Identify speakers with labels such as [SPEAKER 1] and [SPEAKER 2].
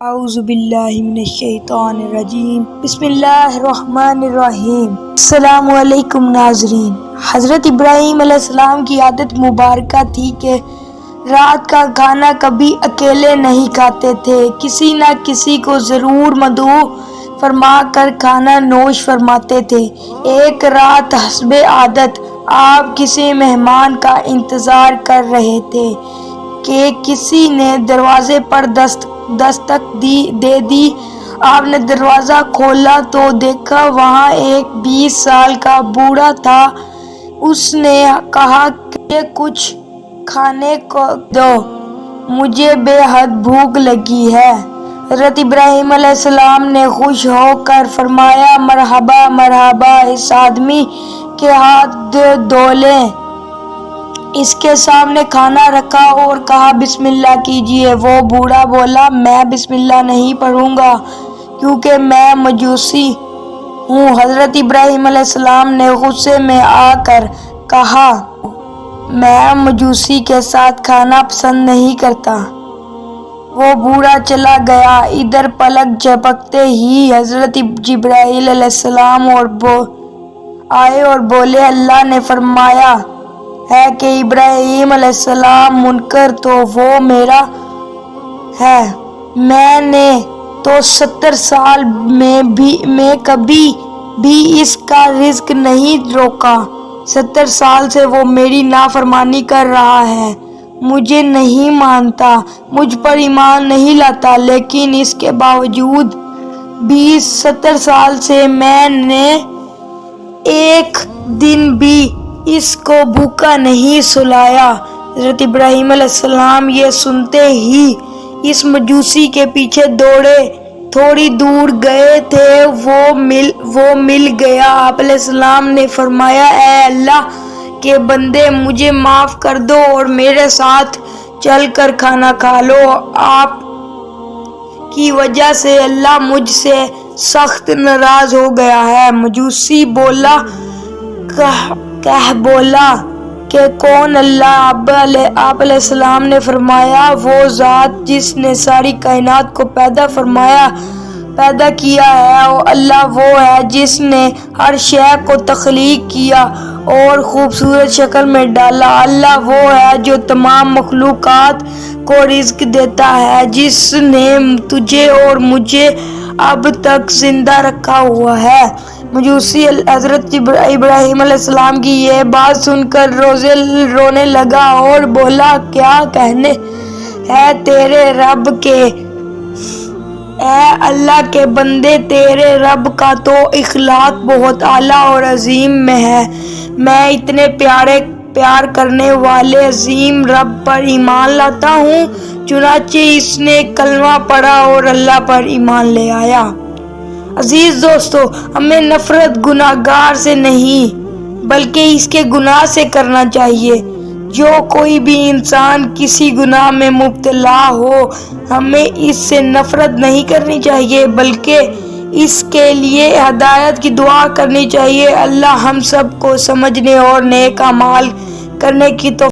[SPEAKER 1] اعوذ باللہ من الشیطان الرجیم بسم اللہ الرحمن الرحیم۔ السلام علیکم ناظرین۔ حضرت ابراہیم علیہ السلام کی عادت مبارکہ تھی کہ رات کا کھانا کبھی اکیلے نہیں کھاتے تھے، کسی نہ کسی کو ضرور مدعو فرما کر کھانا نوش فرماتے تھے۔ ایک رات حسب عادت آپ کسی مہمان کا انتظار کر رہے تھے کہ کسی نے دروازے پر دستک دے دی۔ آپ نے دروازہ کھولا تو دیکھا وہاں ایک 20 سال کا بوڑھا تھا۔ اس نے کہا کہ کچھ کھانے کو دو، مجھے بے حد بھوک لگی ہے۔ حضرت ابراہیم علیہ السلام نے خوش ہو کر فرمایا، مرحبا مرحبا، اس آدمی کے ہاتھ دھو لیں۔ اس کے سامنے کھانا رکھا اور کہا بسم اللہ کیجئے۔ وہ بوڑھا بولا، میں بسم اللہ نہیں پڑھوں گا کیونکہ میں مجوسی ہوں۔ حضرت ابراہیم علیہ السلام نے غصے میں آ کر کہا، میں مجوسی کے ساتھ کھانا پسند نہیں کرتا۔ وہ بوڑھا چلا گیا۔ ادھر پلک جھپکتے ہی حضرت جبرائیل علیہ السلام آئے اور بولے، اللہ نے فرمایا ہے کہ ابراہیم علیہ السلام منکر تو وہ میرا ہے۔ میں نے تو 70 سال میں کبھی بھی اس کا رزق نہیں روکا۔ 70 سال سے وہ میری نافرمانی کر رہا ہے، مجھے نہیں مانتا، مجھ پر ایمان نہیں لاتا، لیکن اس کے باوجود بھی 70 سال سے میں نے ایک دن بھی اس کو بھوکا نہیں سلایا۔ حضرت ابراہیم علیہ السلام یہ سنتے ہی اس مجوسی کے پیچھے دوڑے۔ تھوڑی دور گئے تھے وہ مل گیا۔ آپ علیہ السلام نے فرمایا، اے اللہ کے بندے، مجھے معاف کر دو اور میرے ساتھ چل کر کھانا کھا لو۔ آپ کی وجہ سے اللہ مجھ سے سخت ناراض ہو گیا ہے۔ مجوسی بولا کہ کون اللہ؟ آپ علیہ السلام نے فرمایا، وہ ذات جس نے ساری کائنات کو پیدا کیا ہے، اللہ وہ ہے جس نے ہر شے کو تخلیق کیا اور خوبصورت شکل میں ڈالا۔ اللہ وہ ہے جو تمام مخلوقات کو رزق دیتا ہے، جس نے تجھے اور مجھے اب تک زندہ رکھا ہوا ہے۔ مجوسی حضرت ابراہیم علیہ السلام کی یہ بات سن کر رونے لگا اور بولا، کیا کہنے ہیں تیرے رب کے؟ اے اللہ کے بندے، تیرے رب کا تو اخلاق بہت اعلیٰ اور عظیم میں ہے۔ میں اتنے پیار کرنے والے عظیم رب پر ایمان لاتا ہوں۔ چنانچہ اس نے کلمہ پڑھا اور اللہ پر ایمان لے آیا۔ عزیز دوستو، ہمیں نفرت گناہگار سے نہیں بلکہ اس کے گناہ سے کرنا چاہیے۔ جو کوئی بھی انسان کسی گناہ میں مبتلا ہو، ہمیں اس سے نفرت نہیں کرنی چاہیے بلکہ اس کے لیے ہدایت کی دعا کرنی چاہیے۔ اللہ ہم سب کو سمجھنے اور نیک اعمال کرنے کی توفیق